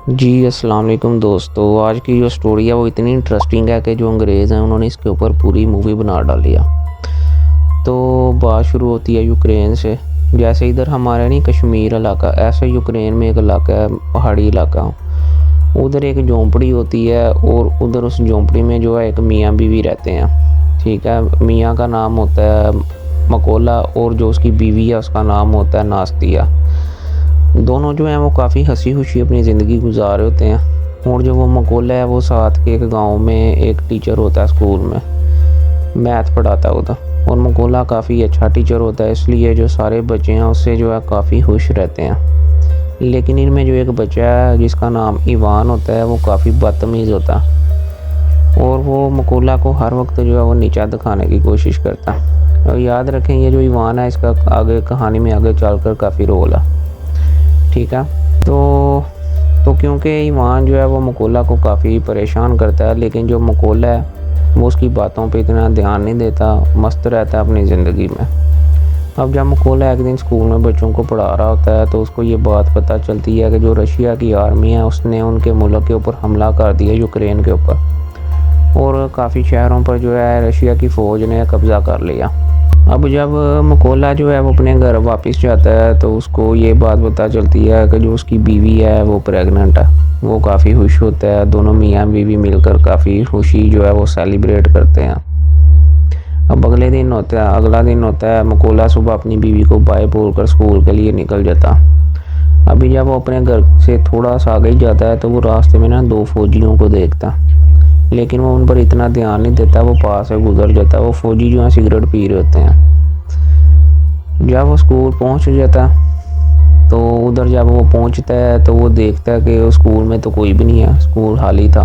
जी अस्सलाम वालेकुम दोस्तों। आज की जो स्टोरी है वो इतनी इंटरेस्टिंग है कि जो अंग्रेज़ हैं उन्होंने इसके ऊपर पूरी मूवी बना डाली है। तो बात शुरू होती है यूक्रेन से। जैसे इधर हमारा नहीं कश्मीर इलाका, ऐसे यूक्रेन में एक इलाका है, पहाड़ी इलाका। उधर एक झोंपड़ी होती है और उधर उस झोंपड़ी में जो है एक मियाँ बीवी रहते हैं। ठीक है, मियाँ का नाम होता है मकोला और जो उसकी बीवी है उसका नाम होता है नास्तिया। दोनों जो हैं वो काफ़ी हँसी खुशी अपनी ज़िंदगी गुजार रहे होते हैं। और जो वो मकोला है वो साथ के एक गांव में एक टीचर होता है, स्कूल में मैथ पढ़ाता है उधर। और मकोला काफ़ी अच्छा टीचर होता है, इसलिए जो सारे बच्चे हैं उससे जो है काफ़ी खुश रहते हैं। लेकिन इनमें जो एक बच्चा है जिसका नाम इवान होता है वो काफ़ी बदतमीज़ होता है और वो मकोला को हर वक्त जो है वो नीचा दिखाने की कोशिश करता है। और याद रखें ये जो इवान है इसका आगे कहानी में आगे चलकर काफ़ी रोल है। ठीक है, तो क्योंकि ईमान जो है वो मकोला को काफ़ी परेशान करता है, लेकिन जो मकोला है वो उसकी बातों पे इतना ध्यान नहीं देता, मस्त रहता है अपनी ज़िंदगी में। अब जब मकोला एक दिन स्कूल में बच्चों को पढ़ा रहा होता है तो उसको ये बात पता चलती है कि जो रशिया की आर्मी है उसने उनके मुल्क के ऊपर हमला कर दिया, यूक्रेन के ऊपर, और काफ़ी शहरों पर जो है रशिया की फ़ौज ने कब्ज़ा कर लिया। अब जब मकोला जो है वो अपने घर वापस जाता है तो उसको ये बात पता चलती है कि जो उसकी बीवी है वो प्रेग्नेंट है। वो काफ़ी खुश होता है, दोनों मियाँ बीवी मिलकर काफ़ी खुशी जो है वो सेलिब्रेट करते हैं। अब अगला दिन होता है मकोला सुबह अपनी बीवी को बाय बोलकर स्कूल के लिए निकल जाता। अभी जब वो अपने घर से थोड़ा सा आगे ही जाता है तो वो रास्ते में ना दो फौजियों को देखता, लेकिन वो उन पर इतना ध्यान नहीं देता, वो पास से गुजर जाता है। वो फौजी जो है सिगरेट पी रहे होते हैं। जब वो स्कूल पहुंच जाता तो उधर जब वो पहुंचता है तो वो देखता है कि स्कूल में तो कोई भी नहीं है, स्कूल खाली था,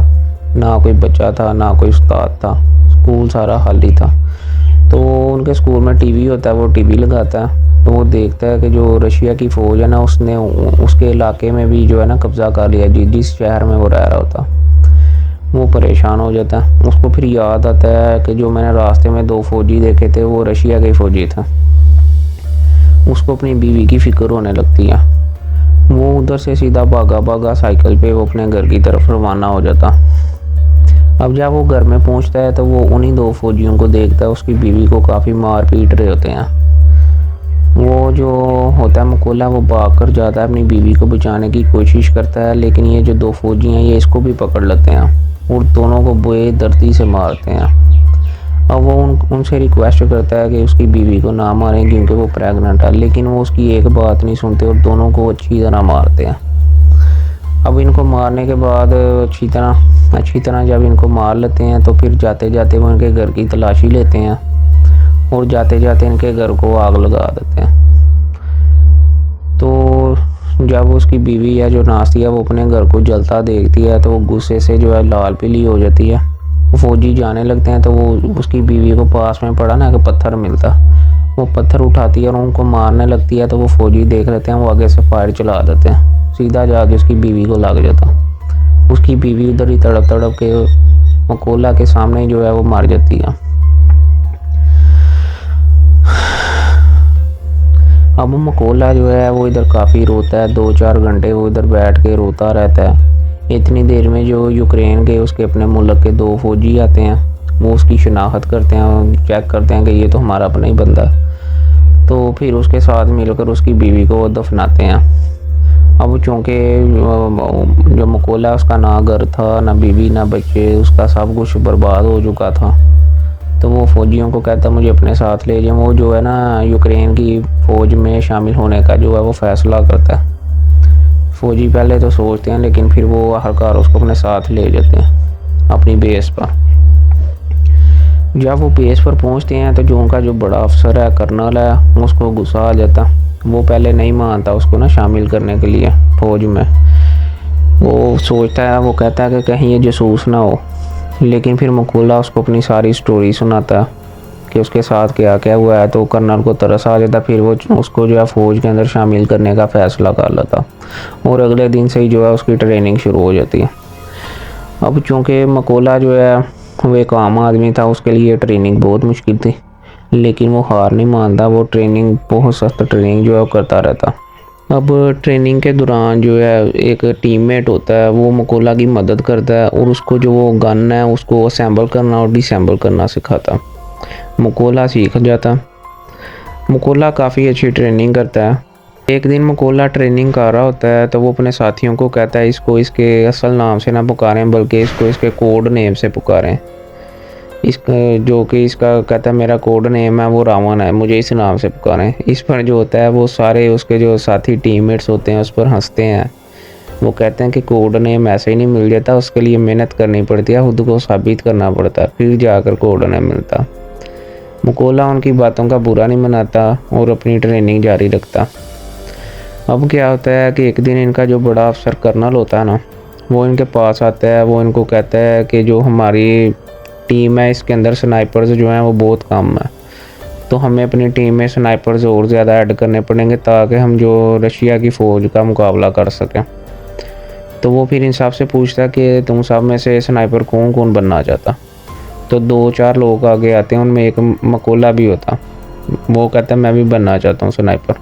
ना कोई बच्चा था ना कोई उस्ताद था, स्कूल सारा खाली था। तो उनके स्कूल में टीवी होता है, वो टीवी लगाता है तो वो देखता है कि जो रशिया की फ़ौज है ना उसने उसके इलाके में भी जो है ना कब्ज़ा कर लिया, जिस शहर में वो रह रहा होता। वो परेशान हो जाता है, उसको फिर याद आता है कि जो मैंने रास्ते में दो फौजी देखे थे वो रशिया के फौजी थे। उसको अपनी बीवी की फिक्र होने लगती है। वो उधर से सीधा भागा भागा साइकिल पे वो अपने घर की तरफ रवाना हो जाता। अब जब वो घर में पहुंचता है तो वो उन्हीं दो फौजियों को देखता है, उसकी बीवी को काफ़ी मार पीट रहे होते हैं। वो जो होता है मकोला वो भाग कर जाता है, अपनी बीवी को बचाने की कोशिश करता है, लेकिन ये जो दो फौजी हैं ये इसको भी पकड़ लेते हैं और दोनों को बेदर्दी से मारते हैं। अब वो उनसे रिक्वेस्ट करता है कि उसकी बीवी को ना मारें क्योंकि वो प्रेग्नेंट है, लेकिन वो उसकी एक बात नहीं सुनते और दोनों को अच्छी तरह मारते हैं। अब इनको मारने के बाद अच्छी तरह जब इनको मार लेते हैं तो फिर जाते जाते वो इनके घर की तलाशी लेते हैं और जाते जाते इनके घर को आग लगा देते हैं। तो जब उसकी बीवी है जो नास्तिया वो अपने घर को जलता देखती है तो वो गुस्से से जो है लाल पीली हो जाती है। वो फौजी जाने लगते हैं तो वो उसकी बीवी को पास में पड़ा ना कि पत्थर मिलता, वो पत्थर उठाती है और उनको मारने लगती है। तो वो फौजी देख लेते हैं, वो आगे से फायर चला देते हैं, सीधा जाके उसकी बीवी को लग जाता। उसकी बीवी उधर ही तड़प तड़प के मकोला के सामने जो है वो मर जाती है। अब मकोला जो है वो इधर काफ़ी रोता है, 2-4 घंटे वो इधर बैठ के रोता रहता है। इतनी देर में जो यूक्रेन के उसके अपने मुल्क के दो फौजी आते हैं, वो उसकी शिनाख्त करते हैं, चेक करते हैं कि ये तो हमारा अपना ही बंदा। तो फिर उसके साथ मिलकर उसकी बीवी को दफनाते हैं। अब चूँकि जो मकोला उसका ना घर था ना बीवी ना बच्चे, उसका सब कुछ बर्बाद हो चुका था, तो वो फौजियों को कहता मुझे अपने साथ ले जाए। वो जो है ना यूक्रेन की फ़ौज में शामिल होने का जो है वो फ़ैसला करता है। फ़ौजी पहले तो सोचते हैं लेकिन फिर वो आखिरकार उसको अपने साथ ले जाते हैं अपनी बेस पर। जब वो बेस पर पहुंचते हैं तो जो उनका जो बड़ा अफसर है, कर्नल है, उसको गुस्सा आ जाता। वो पहले नहीं मानता उसको ना शामिल करने के लिए फ़ौज में। वो सोचता है, वो कहता है कि कहीं ये जासूस ना हो। लेकिन फिर मकोला उसको अपनी सारी स्टोरी सुनाता है कि उसके साथ क्या क्या हुआ है, तो कर्नल को तरस आ जाता। फिर वो उसको जो है फ़ौज के अंदर शामिल करने का फ़ैसला कर लेता और अगले दिन से ही जो है उसकी ट्रेनिंग शुरू हो जाती है। अब चूँकि मकोला जो है वो एक आम आदमी था, उसके लिए ट्रेनिंग बहुत मुश्किल थी, लेकिन वो हार नहीं मानता। वो ट्रेनिंग बहुत सख्त ट्रेनिंग जो है वो करता रहता। अब ट्रेनिंग के दौरान जो है एक टीममेट होता है, वो मकोला की मदद करता है और उसको जो वो गन है उसको असेंबल करना और डिसेंबल करना सिखाता। मकोला सीख जाता। मकोला काफ़ी अच्छी ट्रेनिंग करता है। एक दिन मकोला ट्रेनिंग कर रहा होता है तो वो अपने साथियों को कहता है इसको इसके असल नाम से ना पुकारें, बल्कि इसको इसके कोड नेम से पुकारें। इसका जो कि इसका कहता है मेरा कोड नेम है वो रावण है, मुझे इस नाम से पुकारें। इस पर जो होता है वो सारे उसके जो साथी टीममेट्स होते हैं उस पर हंसते हैं। वो कहते हैं कि कोड नेम ऐसे ही नहीं मिल जाता, उसके लिए मेहनत करनी पड़ती है, खुद को साबित करना पड़ता है, फिर जाकर कोड नेम मिलता। मकोला उनकी बातों का बुरा नहीं मनाता और अपनी ट्रेनिंग जारी रखता। अब क्या होता है कि एक दिन इनका जो बड़ा अफसर कर्नल होता है ना, वो इनके पास आता है। वो इनको कहता है कि जो हमारी टीम है इसके अंदर स्नाइपर्स जो हैं वो बहुत कम है, तो हमें अपनी टीम में स्नाइपर्स और ज़्यादा ऐड करने पड़ेंगे ताकि हम जो रशिया की फ़ौज का मुकाबला कर सकें। तो वो फिर इनसाफ से पूछता कि तुम सब में से स्नाइपर कौन कौन बनना चाहता। तो 2-4 लोग आगे आते हैं, उनमें एक मकोला भी होता। वो कहता है मैं भी बनना चाहता हूँ स्नाइपर।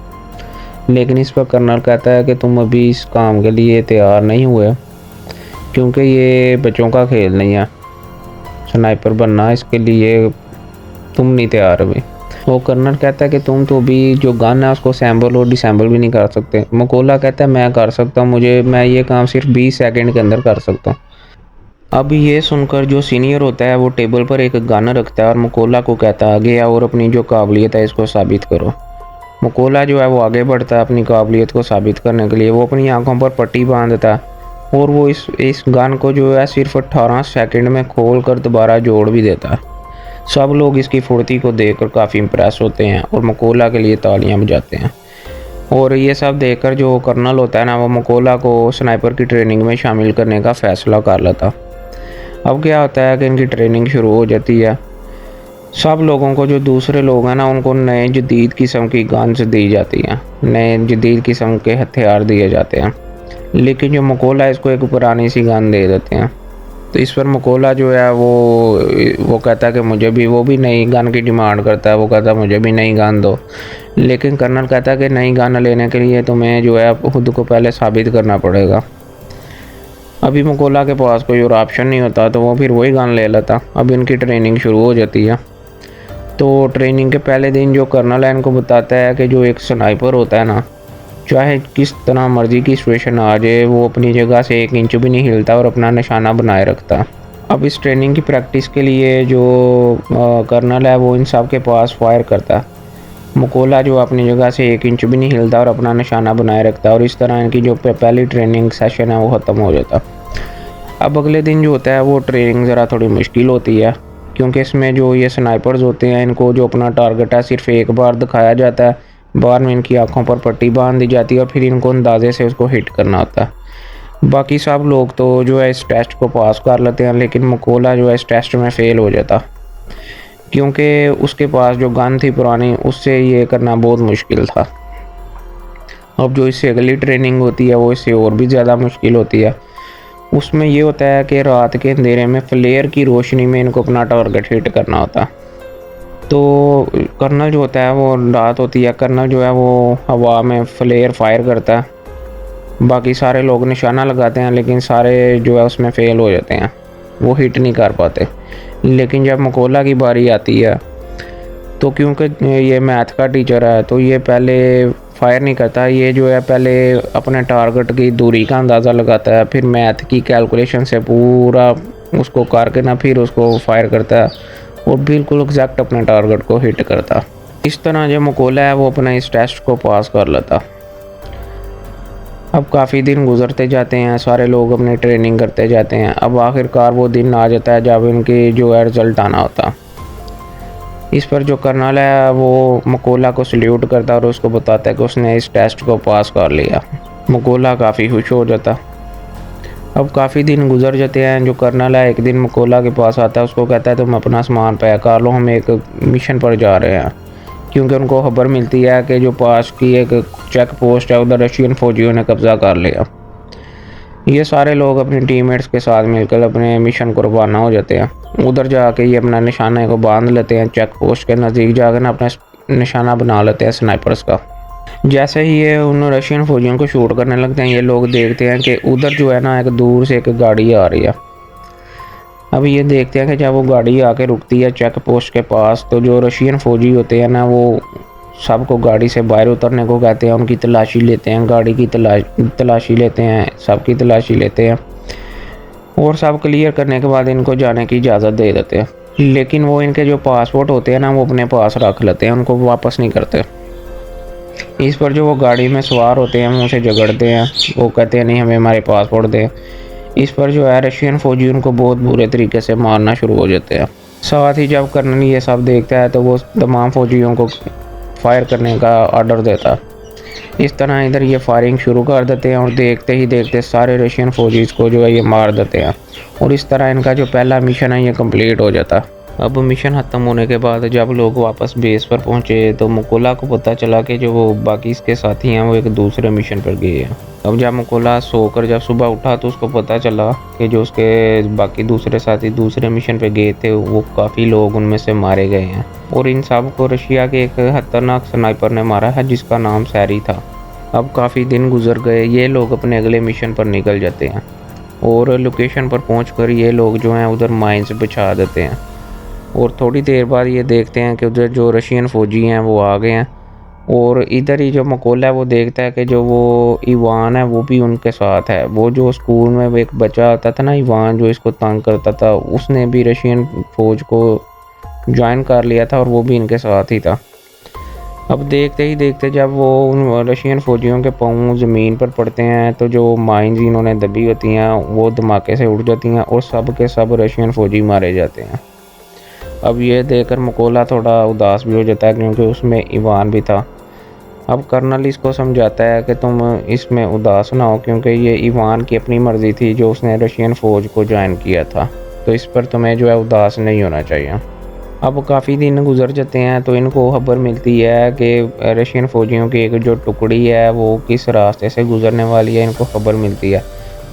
लेकिन इस पर कर्नल कहता है कि तुम अभी इस काम के लिए तैयार नहीं हुए, क्योंकि ये बच्चों का खेल नहीं है, स्नाइपर बनना इसके लिए तुम नहीं तैयार अभी। वो कर्नल कहता है कि तुम तो अभी जो गन है उसको असेंबल और डिसेंबल भी नहीं कर सकते। मकोला कहता है मैं कर सकता हूँ, मैं ये काम सिर्फ 20 सेकंड के अंदर कर सकता हूँ। अब ये सुनकर जो सीनियर होता है वो टेबल पर एक गन रखता है और मकोला को कहता है आगे आओ और अपनी जो काबिलियत है इसको साबित करो। मकोला जो है वो आगे बढ़ता है अपनी काबिलियत को साबित करने के लिए। वो अपनी आंखों पर पट्टी बांधता है और वो इस गन को जो है सिर्फ 18 सेकंड में खोल कर दोबारा जोड़ भी देता है। सब लोग इसकी फुर्ती को देखकर काफ़ी इम्प्रेस होते हैं और मकोला के लिए तालियां बजाते हैं। और ये सब देखकर जो कर्नल होता है ना, वो मकोला को स्नाइपर की ट्रेनिंग में शामिल करने का फ़ैसला कर लेता। अब क्या होता है कि इनकी ट्रेनिंग शुरू हो जाती है। सब लोगों को जो दूसरे लोग हैं ना, उनको नए जदीद किस्म की गन्स दी जाती हैं, नए जदीद किस्म के हथियार दिए जाते हैं। लेकिन जो मकोला है इसको एक पुरानी सी गन दे देते हैं। तो इस पर मकोला जो है वो कहता है कि मुझे भी, वो भी नई गन की डिमांड करता है। वो कहता है मुझे भी नई गन दो। लेकिन कर्नल कहता है कि नई गन लेने के लिए तुम्हें जो है खुद को पहले साबित करना पड़ेगा। अभी मकोला के पास कोई और ऑप्शन नहीं होता, तो वो फिर वही गन ले लेता। अब इनकी ट्रेनिंग शुरू हो जाती है। तो ट्रेनिंग के पहले दिन जो कर्नल है इनको बताता है कि जो एक स्नाइपर होता है ना, चाहे किस तरह मर्जी की सिचुएशन आ जाए, वो अपनी जगह से 1 इंच भी नहीं हिलता और अपना निशाना बनाए रखता। अब इस ट्रेनिंग की प्रैक्टिस के लिए जो कर्नल है वो इन सब के पास फायर करता। मकोला जो अपनी जगह से 1 इंच भी नहीं हिलता और अपना निशाना बनाए रखता। और इस तरह इनकी जो पहली ट्रेनिंग सेशन है वो ख़त्म हो जाता। अब अगले दिन जो होता है वो ट्रेनिंग ज़रा थोड़ी मुश्किल होती है, क्योंकि इसमें जो ये स्नाइपर्स होते हैं इनको जो अपना टारगेट है सिर्फ एक बार दिखाया जाता है। बाद में इनकी आंखों पर पट्टी बांध दी जाती है और फिर इनको अंदाजे से उसको हिट करना होता है। बाकी सब लोग तो जो है इस टेस्ट को पास कर लेते हैं, लेकिन मकोला जो है इस टेस्ट में फ़ेल हो जाता, क्योंकि उसके पास जो गन थी पुरानी, उससे ये करना बहुत मुश्किल था। अब जो इससे अगली ट्रेनिंग होती है वो इससे और भी ज़्यादा मुश्किल होती है। उसमें ये होता है कि रात के अंधेरे में फ्लेयर की रोशनी में इनको अपना टारगेट हिट करना होता। तो कर्नल जो होता है वो, रात होती है, कर्नल जो है वो हवा में फ्लेयर फायर करता है। बाकी सारे लोग निशाना लगाते हैं, लेकिन सारे जो है उसमें फ़ेल हो जाते हैं, वो हिट नहीं कर पाते। लेकिन जब मकोला की बारी आती है तो क्योंकि ये मैथ का टीचर है तो ये पहले फायर नहीं करता। ये जो है पहले अपने टारगेट की दूरी का अंदाज़ा लगाता है, फिर मैथ की कैलकुलेशन से पूरा उसको करके ना फिर उसको फायर करता है और बिल्कुल एग्जैक्ट अपने टारगेट को हिट करता। इस तरह जो मकोला है वो अपना इस टेस्ट को पास कर लेता। अब काफ़ी दिन गुजरते जाते हैं, सारे लोग अपनी ट्रेनिंग करते जाते हैं। अब आखिरकार वो दिन आ जाता है जब इनकी जो है रिज़ल्ट आना होता। इस पर जो कर्नल है वो मकोला को सल्यूट करता और उसको बताता है कि उसने इस टेस्ट को पास कर लिया। मकोला काफ़ी खुश हो जाता। अब काफ़ी दिन गुजर जाते हैं। जो कर्नल है एक दिन मकोला के पास आता है, उसको कहता है तुम अपना सामान पैक कर लो, हम एक मिशन पर जा रहे हैं। क्योंकि उनको खबर मिलती है कि जो पास की एक चेक पोस्ट है उधर रशियन फौजियों ने कब्ज़ा कर लिया। ये सारे लोग अपनी टीममेट्स के साथ मिलकर अपने मिशन को रवाना हो जाते हैं। उधर जाके ये अपना निशाने को बांध लेते हैं, चेक पोस्ट के नज़दीक जाकर ना अपना निशाना बना लेते हैं स्नाइपर्स का। जैसे ही ये उन रशियन फौजियों को शूट करने लगते हैं, ये लोग देखते हैं कि उधर जो है ना एक दूर से एक गाड़ी आ रही है। अब ये देखते हैं कि जब वो गाड़ी आके रुकती है चेक पोस्ट के पास, तो जो रशियन फ़ौजी होते हैं ना, वो सबको गाड़ी से बाहर उतरने को कहते हैं, उनकी तलाशी लेते हैं, गाड़ी की तलाशी लेते हैं, सबकी तलाशी लेते हैं और सब क्लियर करने के बाद इनको जाने की इजाज़त दे देते हैं। लेकिन वो इनके जो पासपोर्ट होते हैं ना, वो अपने पास रख लेते हैं, उनको वापस नहीं करते। इस पर जो वो गाड़ी में सवार होते हैं वो उनसे झगड़ते हैं, वो कहते हैं नहीं हमें हमारे पासपोर्ट दें। इस पर जो है रशियन फ़ौजी उनको बहुत बुरे तरीके से मारना शुरू हो जाते हैं। साथ ही जब कर्नल ये सब देखता है तो वो तमाम फ़ौजियों को फायर करने का ऑर्डर देता है। इस तरह इधर ये फायरिंग शुरू कर देते हैं और देखते ही देखते सारे रशियन फ़ौजी को जो है ये मार देते हैं और इस तरह इनका जो पहला मिशन है ये कंप्लीट हो जाता है। अब मिशन ख़त्म होने के बाद जब लोग वापस बेस पर पहुंचे तो मुकुला को पता चला कि जो वो बाकी इसके साथी हैं वो एक दूसरे मिशन पर गए हैं। अब जब मुकुला सोकर जब सुबह उठा तो उसको पता चला कि जो उसके बाकी दूसरे साथी दूसरे मिशन पर गए थे वो काफ़ी लोग उनमें से मारे गए हैं और इन सब को रशिया के एक खतरनाक स्नाइपर ने मारा है जिसका नाम सैरी था। अब काफ़ी दिन गुजर गए, ये लोग अपने अगले मिशन पर निकल जाते हैं और लोकेशन पर पहुँच ये लोग जो हैं उधर माइंस बिछा देते हैं और थोड़ी देर बाद ये देखते हैं कि उधर जो रशियन फ़ौजी हैं वो आ गए हैं और इधर ही जो मकोला है वो देखता है कि जो वो इवान है वो भी उनके साथ है। वो जो स्कूल में वो एक बच्चा आता था ना इवान, जो इसको तंग करता था, उसने भी रशियन फ़ौज को ज्वाइन कर लिया था और वो भी इनके साथ ही था। अब देखते ही देखते जब वो उन रशियन फ़ौजियों के पाँव ज़मीन पर पड़ते हैं तो जो माइंस इन्होंने दबी होती हैं वो धमाके से उड़ जाती हैं और सब के सब रशियन फ़ौजी मारे जाते हैं। अब ये देखकर मकोला थोड़ा उदास भी हो जाता है क्योंकि उसमें इवान भी था। अब कर्नल इसको समझाता है कि तुम इसमें उदास ना हो क्योंकि ये इवान की अपनी मर्ज़ी थी जो उसने रशियन फ़ौज को ज्वाइन किया था, तो इस पर तुम्हें जो है उदास नहीं होना चाहिए। अब काफ़ी दिन गुजर जाते हैं तो इनको खबर मिलती है कि रशियन फ़ौजियों की एक जो टुकड़ी है वो किस रास्ते से गुजरने वाली है, इनको खबर मिलती है।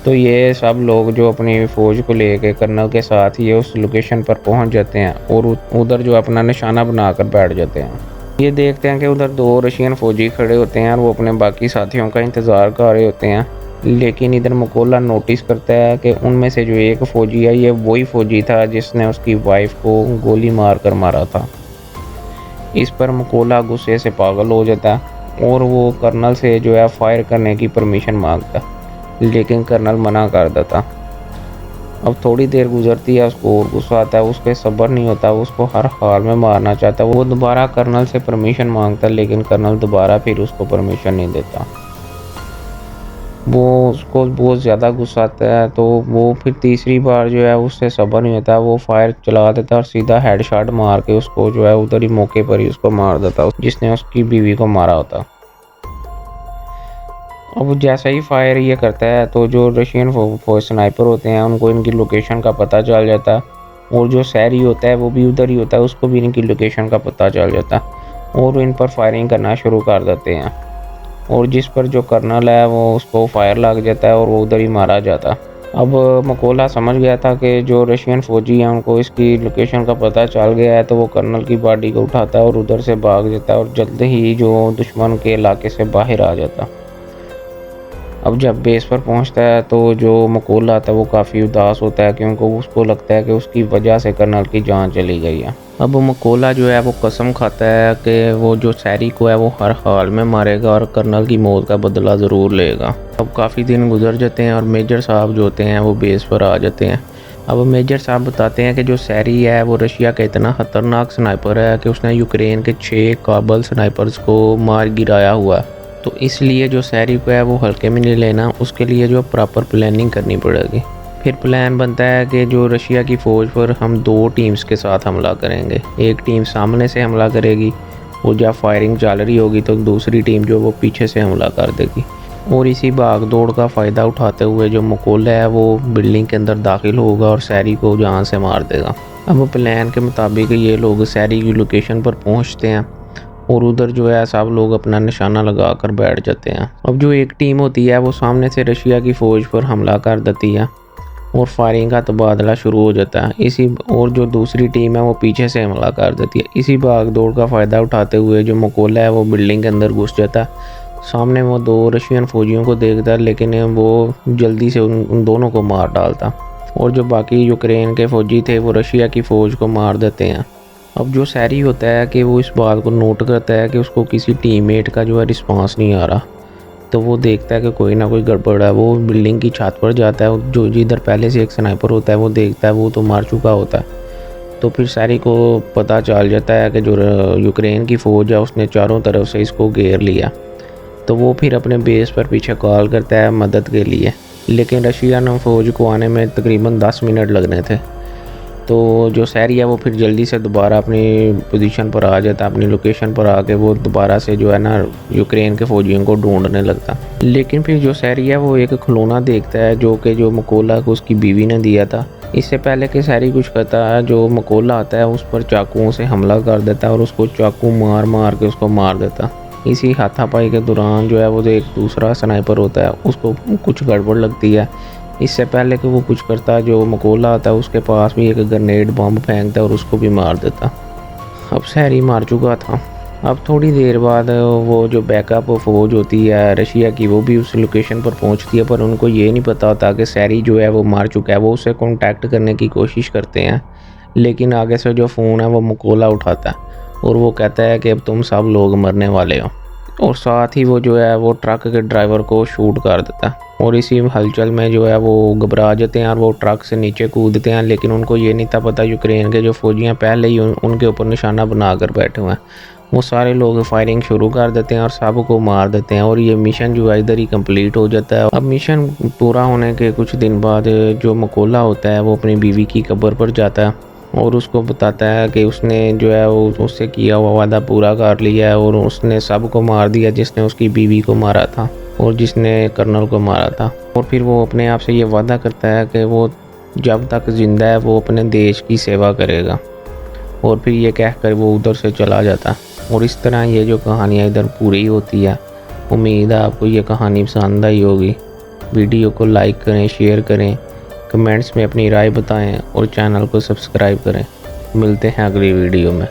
तो ये सब लोग जो अपनी फ़ौज को लेके कर्नल के साथ ये उस लोकेशन पर पहुंच जाते हैं और उधर जो अपना निशाना बनाकर बैठ जाते हैं। ये देखते हैं कि उधर दो रशियन फ़ौजी खड़े होते हैं और वो अपने बाकी साथियों का इंतज़ार कर रहे होते हैं। लेकिन इधर मकोला नोटिस करता है कि उनमें से जो एक फ़ौजी है ये वही फ़ौजी था जिसने उसकी वाइफ को गोली मार कर मारा था। इस पर मकोला गुस्से से पागल हो जाता है और वो कर्नल से जो है फायर करने की परमिशन मांगता है, लेकिन कर्नल मना कर देता। अब थोड़ी देर गुजरती है, उसको और गुस्सा आता है, उसके सब्र नहीं होता, उसको हर हाल में मारना चाहता है। वो दोबारा कर्नल से परमिशन मांगता है लेकिन कर्नल दोबारा फिर उसको परमिशन नहीं देता। वो उसको बहुत ज़्यादा गुस्सा आता है तो वो फिर तीसरी बार जो है उससे सब्र नहीं होता, वो फायर चला देता और सीधा हेडशॉट मार के उसको जो है उधर ही मौके पर ही उसको मार देता जिसने उसकी बीवी को मारा होता। अब जैसा ही फायर ये करता है तो जो रशियन फौज स्नाइपर होते हैं उनको इनकी लोकेशन का पता चल जाता है और जो सैरी होता है वो भी उधर ही होता है, उसको भी इनकी लोकेशन का पता चल जाता है और इन पर फायरिंग करना शुरू कर देते हैं और जिस पर जो कर्नल है वो उसको फायर लग जाता है और वो उधर ही मारा जाता है। अब मकोला समझ गया था कि जो रशियन फ़ौजी हैं उनको इसकी लोकेशन का पता चल गया है, तो वो कर्नल की बॉडी को उठाता है और उधर से भाग जाता है और जल्द ही जो दुश्मन के इलाके से बाहर आ जाता। अब जब बेस पर पहुंचता है तो जो मकोला आता है वो काफ़ी उदास होता है क्योंकि उसको लगता है कि उसकी वजह से कर्नल की जान चली गई है। अब मकोला जो है वो कसम खाता है कि वो जो सैरी को है वो हर हाल में मारेगा और कर्नल की मौत का बदला ज़रूर लेगा। अब काफ़ी दिन गुजर जाते हैं और मेजर साहब जो होते हैं वो बेस पर आ जाते हैं। अब मेजर साहब बताते हैं कि जो सैरी है वो रशिया का इतना ख़तरनाक स्नाइपर है कि उसने यूक्रेन के 6 काबल स्नाइपर्स को मार गिराया हुआ है, तो इसलिए जो सैरी को है वो हल्के में नहीं लेना, उसके लिए जो प्रॉपर प्लानिंग करनी पड़ेगी। फिर प्लान बनता है कि जो रशिया की फ़ौज पर हम 2 टीम्स के साथ हमला करेंगे। एक टीम सामने से हमला करेगी और जब फायरिंग चल रही होगी तो दूसरी टीम जो वो पीछे से हमला कर देगी और इसी भाग दौड़ का फ़ायदा उठाते हुए जो मकोला है वो बिल्डिंग के अंदर दाखिल होगा और सैरी को जान से मार देगा। अब प्लान के मुताबिक ये लोग सैरी की लोकेशन पर पहुँचते हैं और उधर जो है सब लोग अपना निशाना लगा कर बैठ जाते हैं। अब जो एक टीम होती है वो सामने से रशिया की फ़ौज पर हमला कर देती है और फायरिंग का तबादला शुरू हो जाता है। और जो दूसरी टीम है वो पीछे से हमला कर देती है। इसी भाग दौड़ का फ़ायदा उठाते हुए जो मकोला है वो बिल्डिंग के अंदर घुस जाता है। सामने वो 2 रशियन फ़ौजियों को देखता है, लेकिन वो जल्दी से उन दोनों को मार डालता और जो बाकी यूक्रेन के फ़ौजी थे वो रशिया की फ़ौज को मार देते हैं। अब जो सैरी होता है कि वो इस बात को नोट करता है कि उसको किसी टीममेट का जो है रिस्पांस नहीं आ रहा, तो वो देखता है कि कोई ना कोई गड़बड़ है। वो बिल्डिंग की छत पर जाता है, जो जिधर पहले से एक स्नाइपर होता है वो देखता है, वो तो मार चुका होता है। तो फिर सैरी को पता चल जाता है कि जो यूक्रेन की फ़ौज है उसने चारों तरफ से इसको घेर लिया। तो वो फिर अपने बेस पर पीछे कॉल करता है मदद के लिए, लेकिन रशियन फ़ौज को आने में तकरीबन 10 मिनट लगने थे। तो जो सैरी है वो फिर जल्दी से दोबारा अपनी पोजीशन पर आ जाता है, अपनी लोकेशन पर आके वो दोबारा से जो है ना यूक्रेन के फ़ौजियों को ढूंढने लगता। लेकिन फिर जो सैरी है वो एक खिलौना देखता है जो मकोला को उसकी बीवी ने दिया था। इससे पहले कि सैरी कुछ करता है, जो मकोला आता है उस पर चाकुओं से हमला कर देता है और उसको चाकू मार मार के उसको मार देता। इसी हाथापाई के दौरान जो है वो जो एक दूसरा स्नाइपर होता है उसको कुछ गड़बड़ लगती है। इससे पहले कि वो कुछ करता, जो मकोला आता है उसके पास भी एक ग्रेनेड बम फेंकता है और उसको भी मार देता। अब सैरी मार चुका था। अब थोड़ी देर बाद वो जो बैकअप फ़ौज होती है रशिया की वो भी उस लोकेशन पर पहुंचती है, पर उनको ये नहीं पता होता कि सैरी जो है वो मार चुका है। वो उससे कांटेक्ट करने की कोशिश करते हैं, लेकिन आगे से जो फ़ोन है वो मकोला उठाता है और वो कहता है कि अब तुम सब लोग मरने वाले हो, और साथ ही वो जो है वो ट्रक के ड्राइवर को शूट कर देता है। और इसी हलचल में जो है वो घबरा जाते हैं और वो ट्रक से नीचे कूदते हैं, लेकिन उनको ये नहीं था पता यूक्रेन के जो फ़ौजियाँ पहले ही उनके ऊपर निशाना बना कर बैठे हुए हैं। वो सारे लोग फायरिंग शुरू कर देते हैं और सब को मार देते हैं और ये मिशन जो है इधर ही कंप्लीट हो जाता है। अब मिशन पूरा होने के कुछ दिन बाद जो मकोला होता है वो अपनी बीवी की कब्र पर जाता है और उसको बताता है कि उसने जो है वो उससे किया हुआ वादा पूरा कर लिया है और उसने सब को मार दिया, जिसने उसकी बीवी को मारा था और जिसने कर्नल को मारा था। और फिर वो अपने आप से ये वादा करता है कि वो जब तक ज़िंदा है वो अपने देश की सेवा करेगा, और फिर ये कहकर वो उधर से चला जाता। और इस तरह ये जो कहानियाँ इधर पूरी होती है। उम्मीद है आपको ये कहानी पसंद आई होगी। वीडियो को लाइक करें, शेयर करें, कमेंट्स में अपनी राय बताएं और चैनल को सब्सक्राइब करें। मिलते हैं अगली वीडियो में।